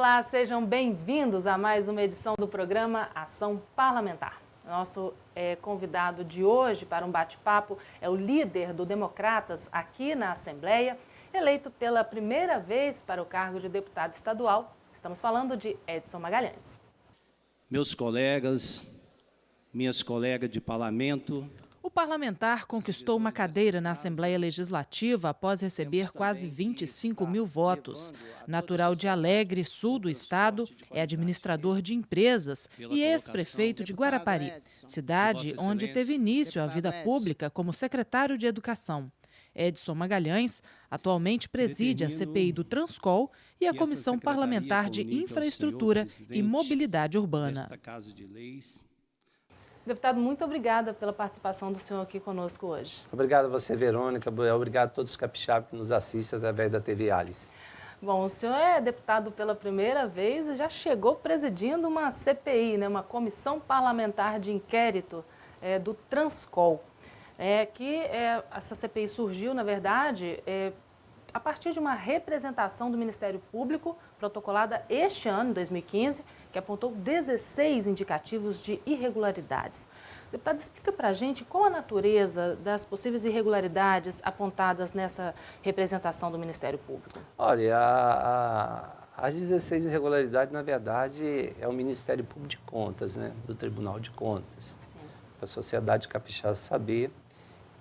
Olá, sejam bem-vindos a mais uma edição do programa Ação Parlamentar. Nosso convidado de hoje para um bate-papo é o líder do Democratas aqui na Assembleia, eleito pela primeira vez para o cargo de deputado estadual. Estamos falando de Edson Magalhães. Meus colegas, minhas colegas de parlamento. O parlamentar conquistou uma cadeira na Assembleia Legislativa após receber quase 25 mil votos. Natural de Alegre, sul do estado, é administrador de empresas e ex-prefeito de Guarapari, cidade onde teve início a vida pública como secretário de Educação. Edson Magalhães atualmente preside a CPI do Transcol e a Comissão Parlamentar de Infraestrutura e Mobilidade Urbana. Deputado, muito obrigada pela participação do senhor aqui conosco hoje. Obrigado a você, Verônica. Obrigado a todos os capixabas que nos assistem através da TV Alice. Bom, o senhor é deputado pela primeira vez e já chegou presidindo uma CPI, né, uma Comissão Parlamentar de Inquérito do Transcol. Essa CPI surgiu, na verdade, a partir de uma representação do Ministério Público, protocolada este ano, 2015, que apontou 16 indicativos de irregularidades. Deputado, explica para a gente qual a natureza das possíveis irregularidades apontadas nessa representação do Ministério Público. Olha, as 16 irregularidades, na verdade, é o Ministério Público de Contas, né, do Tribunal de Contas. Para a sociedade capixaba saber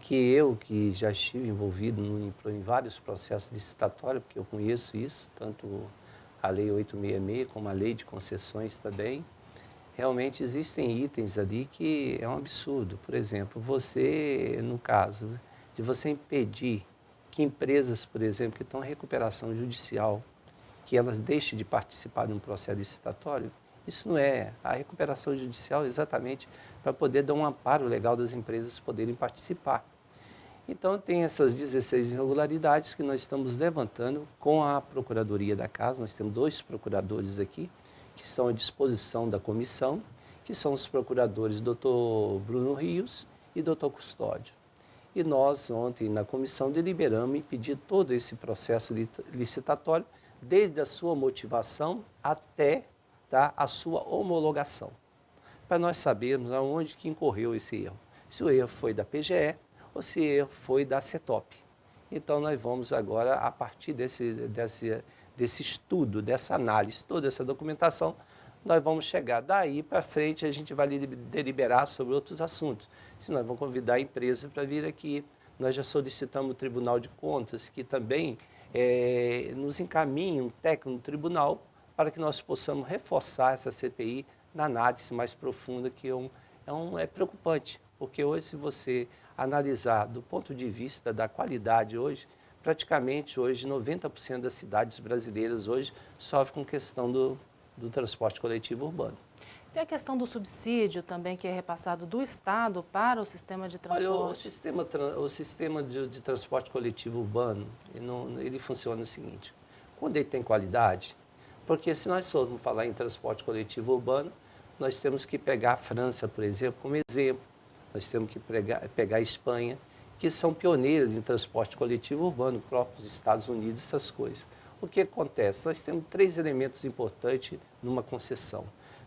que eu, que já estive envolvido em vários processos licitatórios, porque eu conheço isso, tanto a Lei 866 como a Lei de Concessões também, realmente existem itens ali que é um absurdo. Por exemplo, você, no caso de você impedir que empresas, por exemplo, que estão em recuperação judicial, que elas deixem de participar de um processo licitatório, isso não é. A recuperação judicial é exatamente para poder dar um amparo legal das empresas poderem participar. Então, tem essas 16 irregularidades que nós estamos levantando com a Procuradoria da Casa. Nós temos 2 procuradores aqui que estão à disposição da comissão, que são os procuradores Dr. Bruno Rios e Dr. Custódio. E nós, ontem, na comissão, deliberamos em pedir todo esse processo licitatório, desde a sua motivação até a sua homologação, para nós sabermos aonde que incorreu esse erro. Se o erro foi da PGE, ou se foi da CETOP. Então, nós vamos agora, a partir desse estudo, dessa análise, toda essa documentação, nós vamos chegar. Daí para frente, a gente vai deliberar sobre outros assuntos. Se nós vamos convidar a empresa para vir aqui, nós já solicitamos o Tribunal de Contas, que também nos encaminhe um técnico no tribunal, para que nós possamos reforçar essa CPI na análise mais profunda, que é preocupante, porque hoje, se você analisar do ponto de vista da qualidade hoje, praticamente hoje 90% das cidades brasileiras hoje sofrem com questão do transporte coletivo urbano. Tem a questão do subsídio também, que é repassado do Estado para o sistema de transporte. Olha, o sistema de transporte coletivo urbano, ele funciona o seguinte: quando ele tem qualidade, porque se nós formos falar em transporte coletivo urbano, nós temos que pegar a França, por exemplo, como exemplo. Nós temos que pegar a Espanha, que são pioneiros em transporte coletivo urbano, próprios Estados Unidos, essas coisas. O que acontece? Nós temos 3 elementos importantes numa concessão.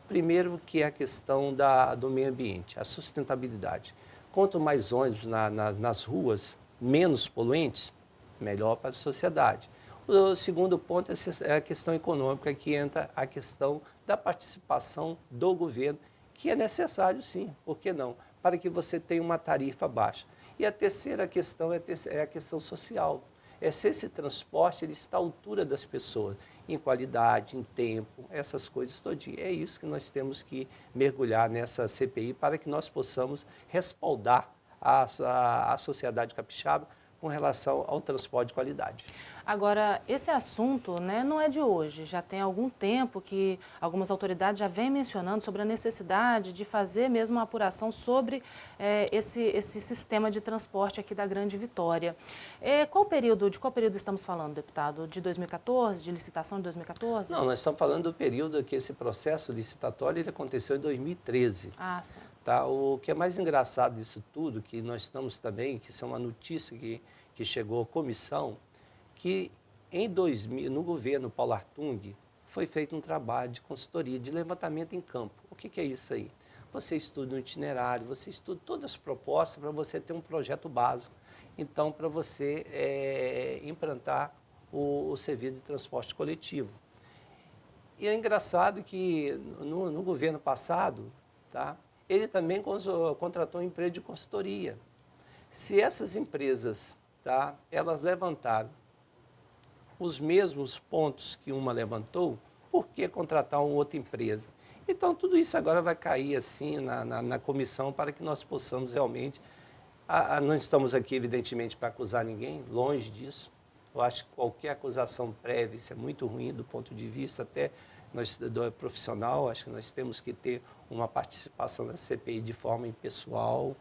Primeiro, que é a questão do meio ambiente, a sustentabilidade. Quanto mais ônibus nas ruas, menos poluentes, melhor para a sociedade. O segundo ponto é a questão econômica, que entra a questão da participação do governo, que é necessário sim, por que não? Para que você tenha uma tarifa baixa. E a terceira questão é a questão social. É se esse transporte ele está à altura das pessoas, em qualidade, em tempo, essas coisas todinhas. É isso que nós temos que mergulhar nessa CPI para que nós possamos respaldar a sociedade capixaba com relação ao transporte de qualidade. Agora, esse assunto, né, não é de hoje, já tem algum tempo que algumas autoridades já vêm mencionando sobre a necessidade de fazer mesmo uma apuração sobre esse sistema de transporte aqui da Grande Vitória. De qual período estamos falando, deputado? De 2014, de licitação de 2014? Não, nós estamos falando do período que esse processo licitatório ele aconteceu em 2013. Ah, sim. Tá? O que é mais engraçado disso tudo, que nós estamos também, que isso é uma notícia que chegou à comissão, que em 2000, no governo Paulo Artung, foi feito um trabalho de consultoria, de levantamento em campo. O que é isso aí? Você estuda um itinerário, você estuda todas as propostas para você ter um projeto básico. Então, para você implantar o serviço de transporte coletivo. E é engraçado que no governo passado, tá, ele também contratou uma empresa de consultoria. Se essas empresas, tá, elas levantaram os mesmos pontos que uma levantou, por que contratar uma outra empresa? Então, tudo isso agora vai cair assim na comissão para que nós possamos realmente... não estamos aqui, evidentemente, para acusar ninguém, longe disso. Eu acho que qualquer acusação prévia, isso é muito ruim do ponto de vista até do profissional. Acho que nós temos que ter uma participação da CPI de forma impessoal,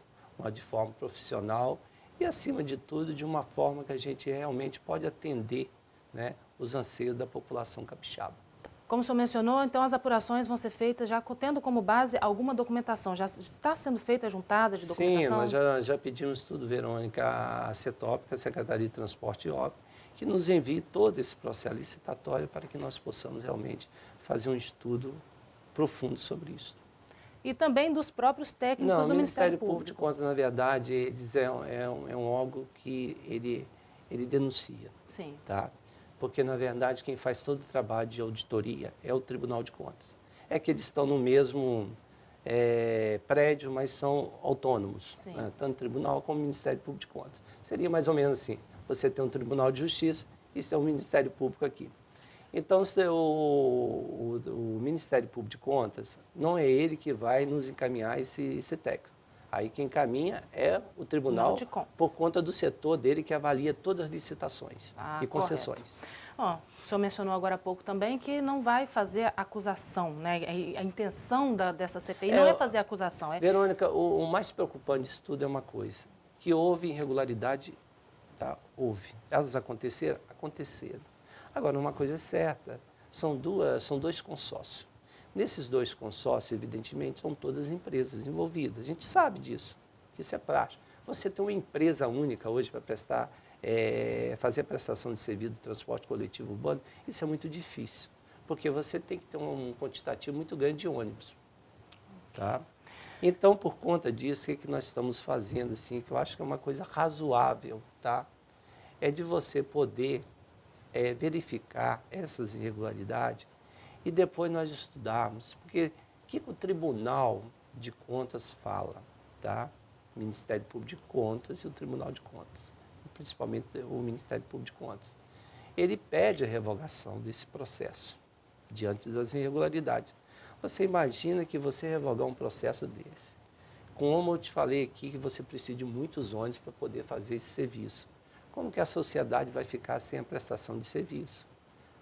de forma profissional e, acima de tudo, de uma forma que a gente realmente pode atender, né, os anseios da população capixaba. Como o senhor mencionou, então as apurações vão ser feitas já tendo como base alguma documentação. Já está sendo feita a juntada de documentação? Sim, nós já pedimos tudo, Verônica, a CETOP, a Secretaria de Transporte e Obras, que nos envie todo esse processo licitatório para que nós possamos realmente fazer um estudo profundo sobre isso. E também dos próprios técnicos do Ministério Público. O Ministério Público de Contas, na verdade, eles é um órgão que ele denuncia. Sim. Tá? Porque, na verdade, quem faz todo o trabalho de auditoria é o Tribunal de Contas. É que eles estão no mesmo prédio, mas são autônomos, né? Tanto o Tribunal como o Ministério Público de Contas. Seria mais ou menos assim, você tem um Tribunal de Justiça e você tem um Ministério Público aqui. Então, o Ministério Público de Contas, não é ele que vai nos encaminhar esse técnico. Aí quem encaminha é o Tribunal por conta do setor dele que avalia todas as licitações e concessões. O senhor mencionou agora há pouco também que não vai fazer acusação, né? A intenção dessa CPI não é fazer acusação. Verônica, o mais preocupante disso tudo é uma coisa, que houve irregularidade, tá? Houve. Elas aconteceram? Aconteceram. Agora, uma coisa é certa, são dois consórcios. Nesses dois consórcios, evidentemente, são todas empresas envolvidas. A gente sabe disso, que isso é prático. Você tem uma empresa única hoje para fazer a prestação de serviço de transporte coletivo urbano, isso é muito difícil, porque você tem que ter um quantitativo muito grande de ônibus. Tá? Então, por conta disso, o que nós estamos fazendo, assim, que eu acho que é uma coisa razoável, tá? É de você poder verificar essas irregularidades e depois nós estudarmos, porque o que o Tribunal de Contas fala, tá? O Ministério Público de Contas e o Tribunal de Contas, principalmente o Ministério Público de Contas. Ele pede a revogação desse processo, diante das irregularidades. Você imagina que você revogar um processo desse, como eu te falei aqui, que você precisa de muitos ônibus para poder fazer esse serviço. Como que a sociedade vai ficar sem a prestação de serviço?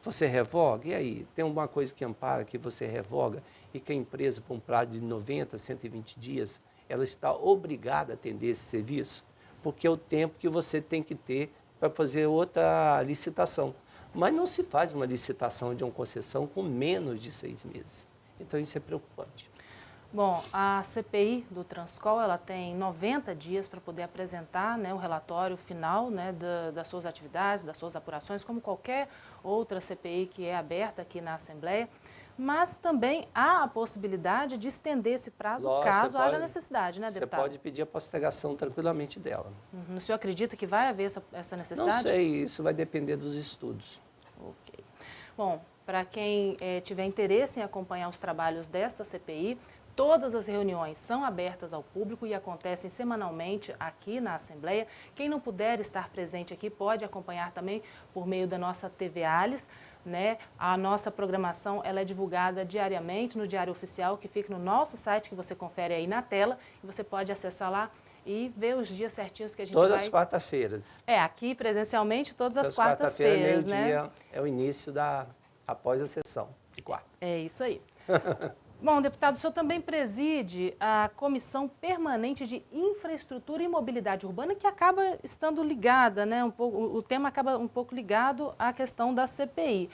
Você revoga, e aí? Tem uma coisa que ampara que você revoga e que a empresa, por um prazo de 90, 120 dias, ela está obrigada a atender esse serviço, porque é o tempo que você tem que ter para fazer outra licitação. Mas não se faz uma licitação de uma concessão com menos de 6 meses. Então, isso é preocupante. Bom, a CPI do Transcol, ela tem 90 dias para poder apresentar, né, o relatório final, né, das suas atividades, das suas apurações, como qualquer outra CPI que é aberta aqui na Assembleia. Mas também há a possibilidade de estender esse prazo, caso haja necessidade, né, deputado? Você pode pedir a postergação tranquilamente dela. O senhor acredita que vai haver essa necessidade? Não sei, isso vai depender dos estudos. Ok. Bom, para quem tiver interesse em acompanhar os trabalhos desta CPI, todas as reuniões são abertas ao público e acontecem semanalmente aqui na Assembleia. Quem não puder estar presente aqui pode acompanhar também por meio da nossa TV Alice, né? A nossa programação ela é divulgada diariamente no Diário Oficial, que fica no nosso site, que você confere aí na tela, e você pode acessar lá e ver os dias certinhos que a gente Todas as quartas-feiras. Aqui presencialmente todas as quartas-feiras, né? Meio-dia é o início após a sessão de quarta. É isso aí. Bom, deputado, o senhor também preside a Comissão Permanente de Infraestrutura e Mobilidade Urbana, que acaba estando ligada, né, o tema acaba um pouco ligado à questão da CPI.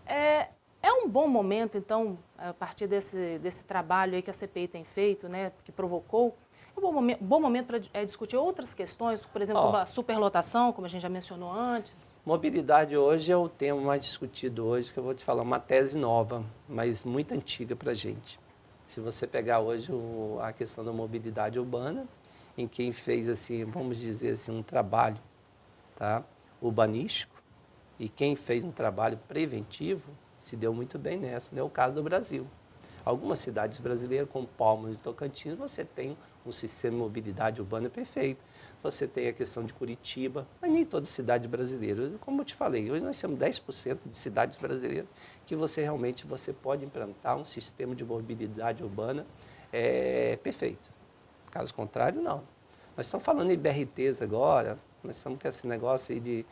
É um bom momento, então, a partir desse trabalho aí que a CPI tem feito, né, que provocou, É um bom momento para discutir outras questões, por exemplo, como a superlotação, como a gente já mencionou antes. Mobilidade hoje é o tema mais discutido hoje, que eu vou te falar, uma tese nova, mas muito antiga para a gente. Se você pegar hoje a questão da mobilidade urbana, em quem fez, assim, vamos dizer assim, um trabalho, tá, urbanístico, e quem fez um trabalho preventivo, se deu muito bem nessa, não é o caso do Brasil. Algumas cidades brasileiras, como Palmas e Tocantins, você tem um sistema de mobilidade urbana perfeito. Você tem a questão de Curitiba, mas nem toda cidade brasileira. Como eu te falei, hoje nós temos 10% de cidades brasileiras que você realmente pode implantar um sistema de mobilidade urbana perfeito. Caso contrário, não. Nós estamos falando em BRTs agora, nós estamos com esse negócio aí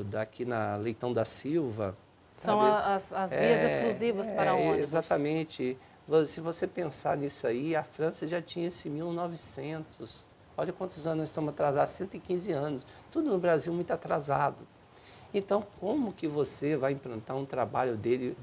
daqui na Leitão da Silva. São as vias exclusivas para ônibus. Exatamente. Se você pensar nisso aí, a França já tinha esse 1900. Olha quantos anos nós estamos atrasados, 115 anos. Tudo no Brasil muito atrasado. Então, como que você vai implantar um trabalho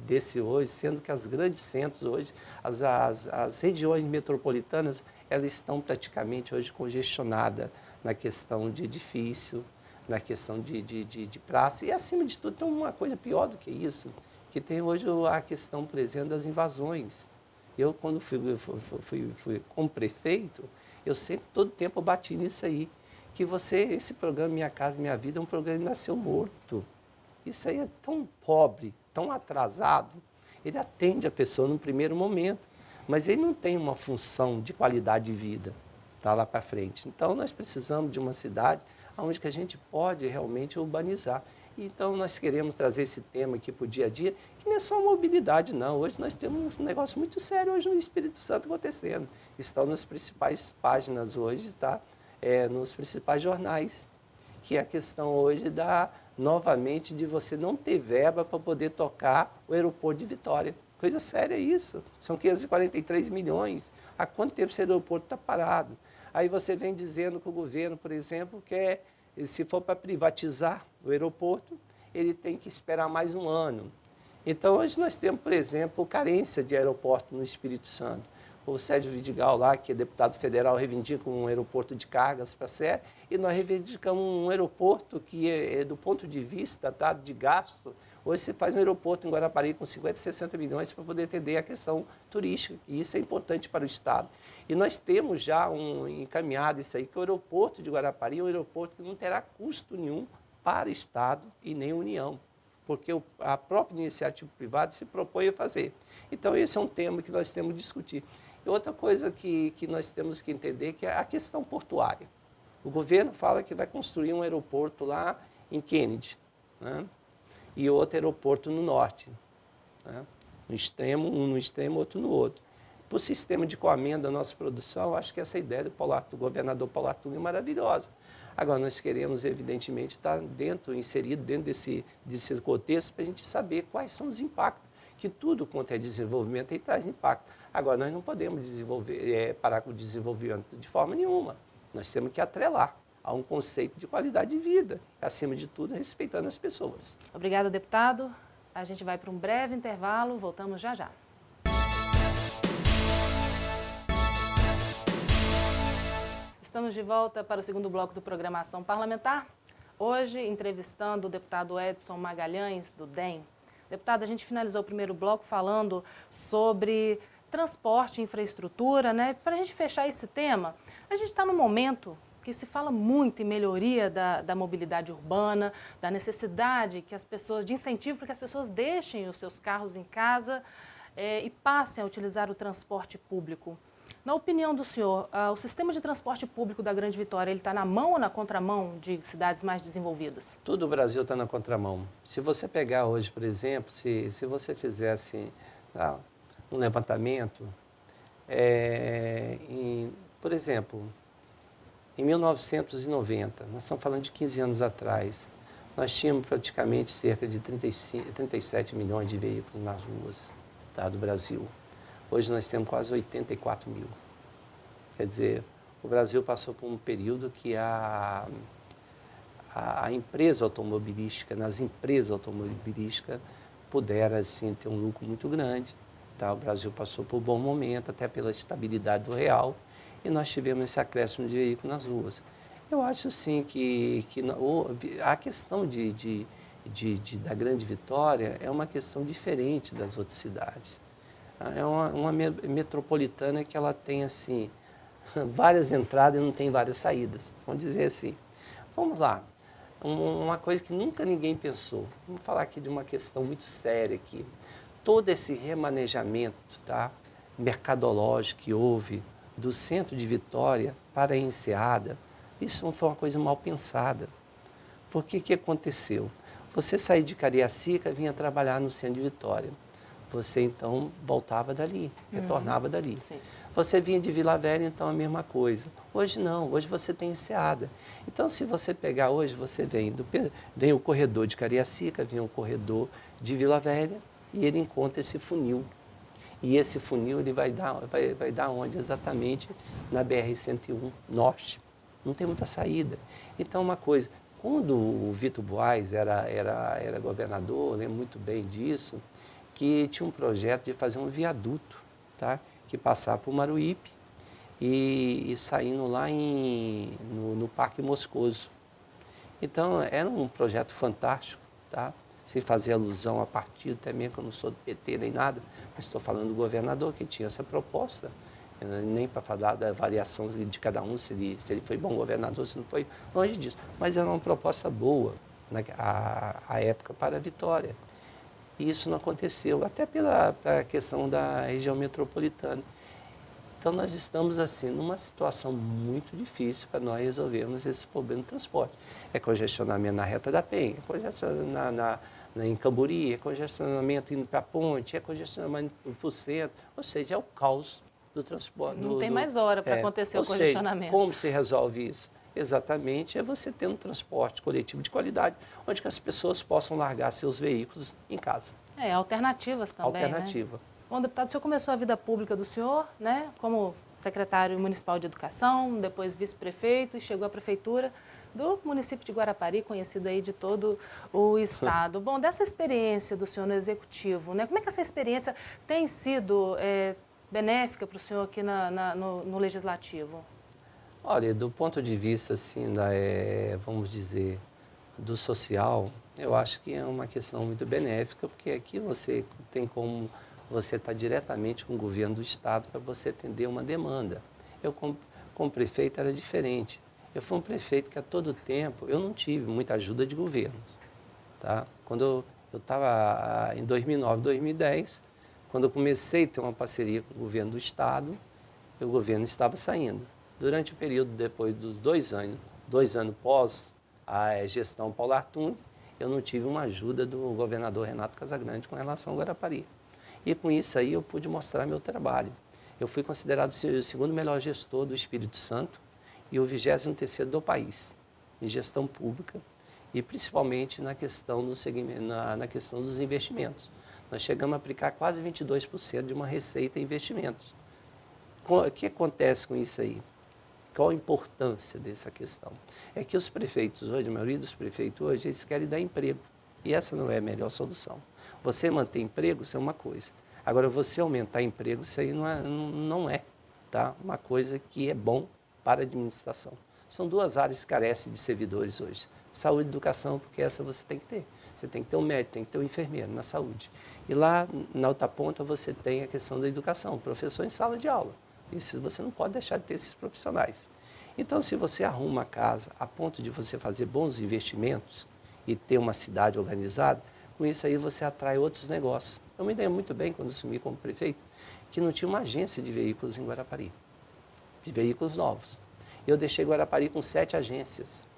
desse hoje, sendo que as grandes centros hoje, as regiões metropolitanas, elas estão praticamente hoje congestionadas na questão de edifício, na questão de praça, e acima de tudo tem uma coisa pior do que isso, que tem hoje a questão, por exemplo, das invasões. Eu, quando fui como prefeito, eu sempre, todo tempo, eu bati nisso aí, que esse programa Minha Casa Minha Vida é um programa que nasceu morto. Isso aí é tão pobre, tão atrasado, ele atende a pessoa no primeiro momento, mas ele não tem uma função de qualidade de vida, tá, lá para frente. Então, nós precisamos de uma cidade onde que a gente pode realmente urbanizar. Então, nós queremos trazer esse tema aqui para o dia a dia, que não é só mobilidade, não. Hoje nós temos um negócio muito sério hoje no Espírito Santo acontecendo. Estão nas principais páginas hoje, tá? Nos principais jornais, que é a questão hoje novamente, de você não ter verba para poder tocar o aeroporto de Vitória. Coisa séria isso. São 543 milhões. Há quanto tempo esse aeroporto está parado? Aí você vem dizendo que o governo, por exemplo, quer, se for para privatizar o aeroporto, ele tem que esperar mais um ano. Então, hoje nós temos, por exemplo, carência de aeroporto no Espírito Santo. O Sérgio Vidigal lá, que é deputado federal, reivindica um aeroporto de cargas para a Sé, e nós reivindicamos um aeroporto que, do ponto de vista, tá, de gasto, hoje você faz um aeroporto em Guarapari com 50, 60 milhões para poder atender a questão turística, e isso é importante para o Estado. E nós temos já encaminhado isso aí, que o aeroporto de Guarapari é um aeroporto que não terá custo nenhum para o Estado e nem a União, porque a própria iniciativa privada se propõe a fazer. Então, esse é um tema que nós temos que discutir. E outra coisa que nós temos que entender, que é a questão portuária. O governo fala que vai construir um aeroporto lá em Kennedy, né? E outro aeroporto no norte, né? Um no extremo, outro no outro. Para o sistema de coamento da nossa produção, acho que essa ideia do governador Paulo Artur é maravilhosa. Agora, nós queremos, evidentemente, estar inserido dentro desse contexto para a gente saber quais são os impactos, que tudo quanto é desenvolvimento aí traz impacto. Agora, nós não podemos parar com o desenvolvimento de forma nenhuma. Nós temos que atrelar a um conceito de qualidade de vida, acima de tudo, respeitando as pessoas. Obrigada, deputado. A gente vai para um breve intervalo, voltamos já já. Estamos de volta para o segundo bloco do Programação Parlamentar. Hoje, entrevistando o deputado Edson Magalhães, do DEM. Deputado, a gente finalizou o primeiro bloco falando sobre transporte e infraestrutura, né? Para a gente fechar esse tema, a gente está num momento que se fala muito em melhoria da mobilidade urbana, da necessidade que as pessoas, de incentivo para que as pessoas deixem os seus carros em casa e passem a utilizar o transporte público. Na opinião do senhor, o sistema de transporte público da Grande Vitória, ele está na mão ou na contramão de cidades mais desenvolvidas? Tudo o Brasil está na contramão. Se você pegar hoje, por exemplo, se você fizesse um levantamento, por exemplo, em 1990, nós estamos falando de 15 anos atrás, nós tínhamos praticamente cerca de 37 milhões de veículos nas ruas, tá, do Brasil. Hoje nós temos quase 84 mil. Quer dizer, o Brasil passou por um período que a empresa automobilística, nas empresas automobilísticas, puderam assim, ter um lucro muito grande. Tá? O Brasil passou por um bom momento, até pela estabilidade do real. e nós tivemos esse acréscimo de veículos nas ruas. Eu acho, sim, que a questão da Grande Vitória é uma questão diferente das outras cidades. É uma metropolitana que ela tem, assim, várias entradas e não tem várias saídas, vamos dizer assim. Vamos lá, uma coisa que nunca ninguém pensou. Vamos falar aqui de uma questão muito séria aqui. Todo esse remanejamento, tá, mercadológico que houve do centro de Vitória para a Enseada, isso não foi uma coisa mal pensada. Porque que aconteceu? Você saía de Cariacica, vinha trabalhar no centro de Vitória. Você, então, voltava dali, retornava dali. Sim. Você vinha de Vila Velha, então, a mesma coisa. Hoje não, hoje você tem Enseada. Então, se você pegar hoje, você vem o corredor de Cariacica, vem o corredor de Vila Velha, e ele encontra esse funil. E esse funil ele vai dar onde? Exatamente na BR-101 Norte. Não tem muita saída. Então, uma coisa, quando o Vitor Buarque era governador, eu lembro muito bem disso, que tinha um projeto de fazer um viaduto, tá? Que passava por Maruípe e saindo lá no Parque Moscoso. Então, era um projeto fantástico, tá? Sem fazer alusão a partido, até mesmo que eu não sou do PT nem nada, mas estou falando do governador que tinha essa proposta, nem para falar da variação de cada um, se ele foi bom governador, se não foi, longe disso. Mas era uma proposta boa, à época, para a Vitória. E isso não aconteceu, até pela questão da região metropolitana. Então, nós estamos, assim, numa situação muito difícil para nós resolvermos esse problema do transporte. É congestionamento na Reta da Penha, é congestionamento em Camburi, é congestionamento indo para a ponte, é congestionamento para o centro, ou seja, é o caos do transporte. Não tem mais hora para acontecer o congestionamento. Seja, como se resolve isso? Exatamente, é você ter um transporte coletivo de qualidade, onde que as pessoas possam largar seus veículos em casa. Alternativas também, Alternativa. Né? Bom, deputado, o senhor começou a vida pública do senhor, né, como secretário municipal de educação, depois vice-prefeito e chegou à prefeitura do município de Guarapari, conhecido aí de todo o estado. Bom, dessa experiência do senhor no executivo, né, como é que essa experiência tem sido benéfica para o senhor aqui no legislativo? Olha, do ponto de vista, assim, vamos dizer, do social, eu acho que é uma questão muito benéfica, porque aqui você tem como você estar diretamente com o governo do estado para você atender uma demanda. Eu, como prefeito, era diferente. Eu fui um prefeito que, a todo tempo, eu não tive muita ajuda de governo. Tá? Quando eu estava em 2009, 2010, quando eu comecei a ter uma parceria com o governo do estado, o governo estava saindo. Durante o período depois dos 2 anos pós a gestão Paulo Artung, eu não tive uma ajuda do governador Renato Casagrande com relação ao Guarapari. E com isso aí eu pude mostrar meu trabalho. Eu fui considerado o segundo melhor gestor do Espírito Santo e o 23º do país em gestão pública e principalmente na questão dos investimentos. Nós chegamos a aplicar quase 22% de uma receita em investimentos. O que acontece com isso aí? Qual a importância dessa questão? É que os prefeitos hoje, a maioria dos prefeitos hoje, eles querem dar emprego. E essa não é a melhor solução. Você manter emprego, isso é uma coisa. Agora, você aumentar emprego, isso aí não é tá? Uma coisa que é bom para a administração. São 2 áreas que carecem de servidores hoje. Saúde e educação, porque essa você tem que ter. Você tem que ter um médico, tem que ter um enfermeiro na saúde. E lá, na outra ponta, você tem a questão da educação, professor em sala de aula. Isso você não pode deixar de ter esses profissionais. Então, se você arruma a casa a ponto de você fazer bons investimentos e ter uma cidade organizada, com isso aí você atrai outros negócios. Eu me lembro muito bem, quando assumi como prefeito, que não tinha uma agência de veículos em Guarapari, de veículos novos. Eu deixei Guarapari com 7 agências.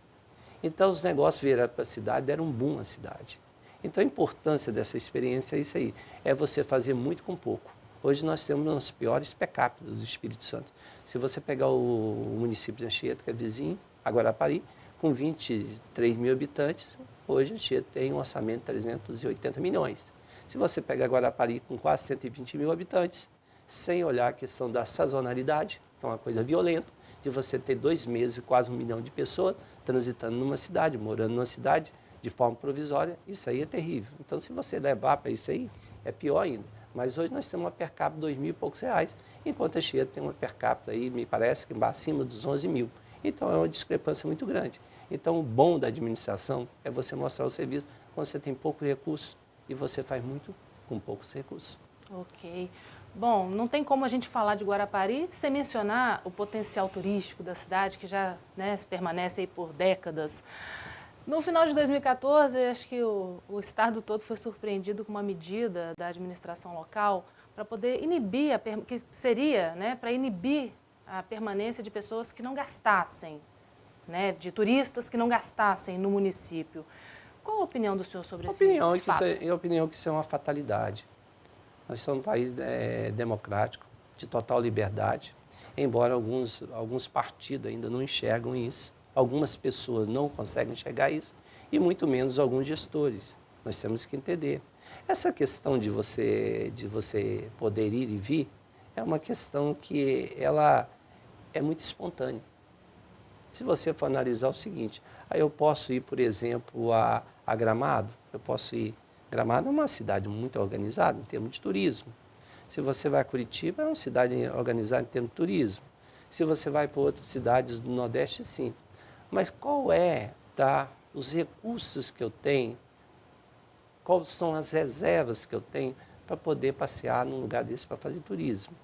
Então, os negócios vieram para a cidade, deram um boom à cidade. Então, a importância dessa experiência é isso aí, é você fazer muito com pouco. Hoje nós temos um dos piores per capita do Espírito Santo. Se você pegar o município de Anchieta, que é vizinho, a Guarapari, com 23 mil habitantes, hoje Anchieta tem um orçamento de 380 milhões. Se você pegar Guarapari com quase 120 mil habitantes, sem olhar a questão da sazonalidade, que é uma coisa violenta, de você ter 2 meses e quase 1 milhão de pessoas transitando numa cidade, morando numa cidade de forma provisória, isso aí é terrível. Então, se você levar para isso aí, é pior ainda. Mas hoje nós temos uma per capita de R$ 2.000 e poucos, enquanto a Anchieta tem uma per capita aí, me parece que acima dos 11 mil. Então é uma discrepância muito grande. Então o bom da administração é você mostrar o serviço quando você tem pouco recurso e você faz muito com poucos recursos. Ok. Bom, não tem como a gente falar de Guarapari sem mencionar o potencial turístico da cidade, que já, né, permanece aí por décadas. No final de 2014, acho que o estado todo foi surpreendido com uma medida da administração local para poder inibir, que seria, né, para inibir a permanência de pessoas que não gastassem, né, de turistas que não gastassem no município. Qual a opinião do senhor sobre esse fato? A opinião que isso é uma fatalidade. Nós somos um país democrático, de total liberdade, embora alguns partidos ainda não enxergam isso, algumas pessoas não conseguem enxergar isso, e muito menos alguns gestores. Nós temos que entender. Essa questão de você poder ir e vir é uma questão que ela é muito espontânea. Se você for analisar o seguinte, aí eu posso ir, por exemplo, a Gramado, eu posso ir. Gramado é uma cidade muito organizada em termos de turismo. Se você vai a Curitiba, é uma cidade organizada em termos de turismo. Se você vai para outras cidades do Nordeste, sim. Mas qual é, os recursos que eu tenho, quais são as reservas que eu tenho para poder passear num lugar desse para fazer turismo?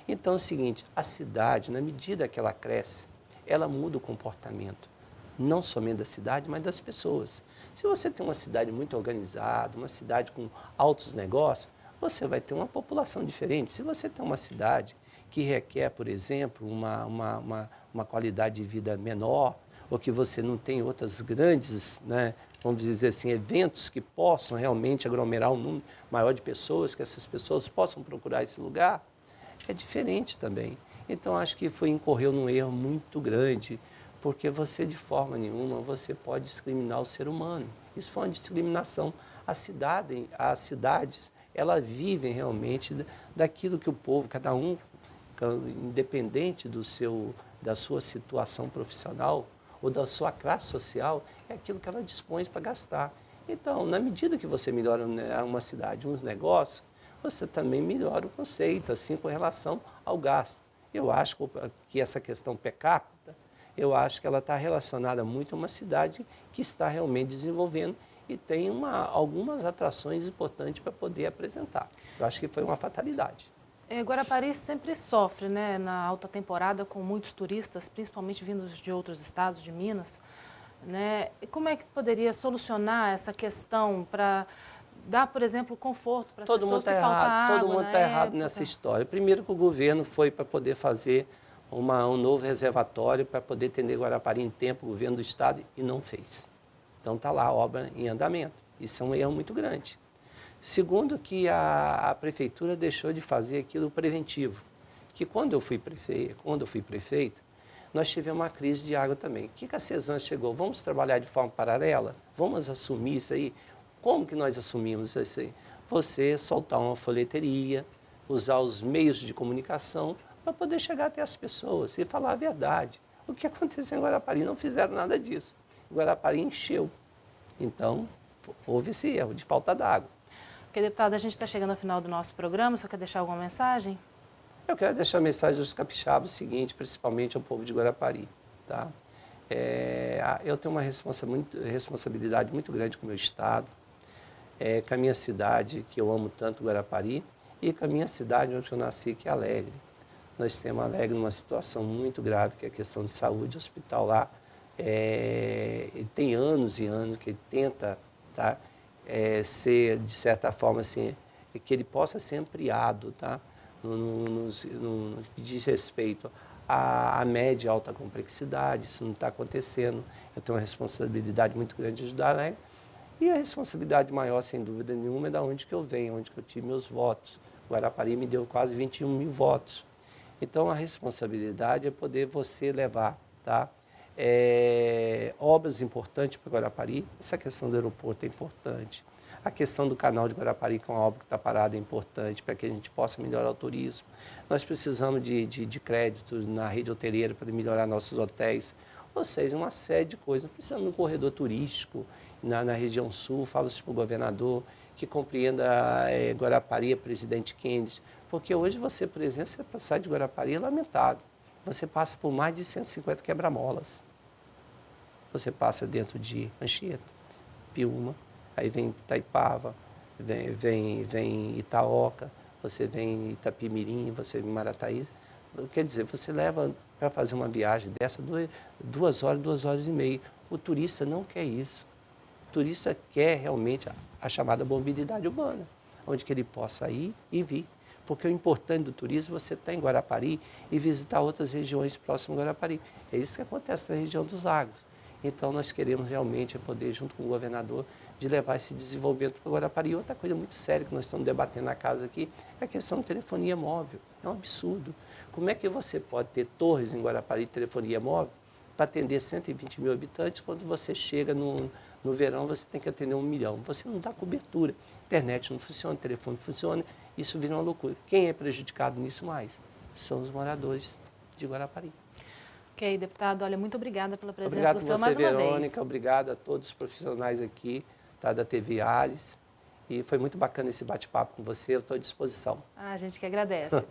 Então é o seguinte, a cidade, na medida que ela cresce, ela muda o comportamento, não somente da cidade, mas das pessoas. Se você tem uma cidade muito organizada, uma cidade com altos negócios, você vai ter uma população diferente. Se você tem uma cidade que requer, por exemplo, uma qualidade de vida menor, ou que você não tem outras grandes, né, vamos dizer assim, eventos que possam realmente aglomerar um número maior de pessoas, que essas pessoas possam procurar esse lugar, é diferente também. Então, acho que incorreu num erro muito grande, porque você, de forma nenhuma, você pode discriminar o ser humano. Isso foi uma discriminação. As cidades, elas vivem realmente daquilo que o povo, cada um, independente da sua situação profissional ou da sua classe social, é aquilo que ela dispõe para gastar. Então, na medida que você melhora uma cidade, uns negócios, você também melhora o conceito, assim, com relação ao gasto. Eu acho que essa questão per capita, eu acho que ela está relacionada muito a uma cidade que está realmente desenvolvendo e tem algumas atrações importantes para poder apresentar. Eu acho que foi uma fatalidade. Guarapari sempre sofre, né, na alta temporada com muitos turistas, principalmente vindos de outros estados, de Minas. Né? E como é que poderia solucionar essa questão para dar, por exemplo, conforto para as pessoas que falta água? Todo mundo está errado nessa história. Primeiro que o governo foi para poder fazer um novo reservatório para poder atender Guarapari em tempo, o governo do estado, e não fez. Então está lá a obra em andamento. Isso é um erro muito grande. Segundo que a prefeitura deixou de fazer aquilo preventivo, que quando eu fui prefeito, nós tivemos uma crise de água também. O que a CESAM chegou? Vamos trabalhar de forma paralela? Vamos assumir isso aí? Como que nós assumimos isso aí? Você soltar uma folheteria, usar os meios de comunicação para poder chegar até as pessoas e falar a verdade. O que aconteceu em Guarapari? Não fizeram nada disso. Guarapari encheu. Então, houve esse erro de falta d'água. Ok, deputado, a gente está chegando ao final do nosso programa. Você quer deixar alguma mensagem? Eu quero deixar a mensagem aos capixabas, o seguinte, principalmente ao povo de Guarapari. Tá? Eu tenho uma responsabilidade muito grande com o meu estado, com a minha cidade, que eu amo tanto, Guarapari, e com a minha cidade onde eu nasci, que é Alegre. Nós temos Alegre numa situação muito grave, que é a questão de saúde. O hospital lá tem anos e anos que ele tenta ser, de certa forma, assim, que ele possa ser ampliado, tá? no que diz respeito à média e alta complexidade. Isso não está acontecendo. Eu tenho uma responsabilidade muito grande de ajudar, né? E a responsabilidade maior, sem dúvida nenhuma, é da onde que eu venho, onde que eu tive meus votos. Guarapari me deu quase 21 mil votos. Então, a responsabilidade é poder você levar, tá? Obras importantes para Guarapari. Essa questão do aeroporto é importante. A questão do canal de Guarapari, que é uma obra que está parada, é importante para que a gente possa melhorar o turismo. Nós precisamos de créditos na rede hoteleira para melhorar nossos hotéis. Ou seja, uma série de coisas. Precisamos de um corredor turístico na região sul. Falo isso para o governador, que compreenda Guarapari, Presidente Kennedy, porque hoje você, por exemplo, você sai de Guarapari, é lamentável. Você passa por mais de 150 quebra-molas. Você passa dentro de Anchieta, Piúma, aí vem Itaipava, vem Itaoca, você vem Itapimirim, você vem Marataízes. Quer dizer, você leva para fazer uma viagem dessa 2 horas, 2 horas e meia. O turista não quer isso. O turista quer realmente a chamada mobilidade urbana, onde que ele possa ir e vir. Porque o importante do turismo é você estar em Guarapari e visitar outras regiões próximas a Guarapari. É isso que acontece na região dos lagos. Então, nós queremos realmente poder, junto com o governador, de levar esse desenvolvimento para Guarapari. E outra coisa muito séria que nós estamos debatendo na casa aqui é a questão de telefonia móvel. É um absurdo. Como é que você pode ter torres em Guarapari de telefonia móvel para atender 120 mil habitantes, quando você chega no verão, você tem que atender 1 milhão. Você não dá cobertura. Internet não funciona, telefone não funciona, isso vira uma loucura. Quem é prejudicado nisso mais? São os moradores de Guarapari. Ok, deputado, olha, muito obrigada pela presença Obrigado do senhor você, mais uma Verônica, vez. obrigado a todos os profissionais aqui, tá, da TV Ares. E foi muito bacana esse bate-papo com você, eu estou à disposição. A gente que agradece.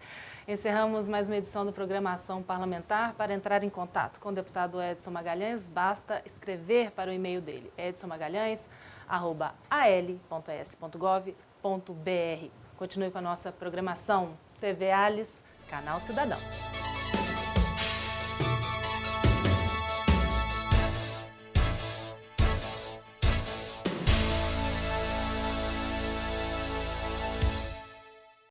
Encerramos mais uma edição do Programação Parlamentar. Para entrar em contato com o deputado Edson Magalhães, basta escrever para o e-mail dele, edsonmagalhães@al.es.gov.br. Continue com a nossa programação TV Ares, Canal Cidadão.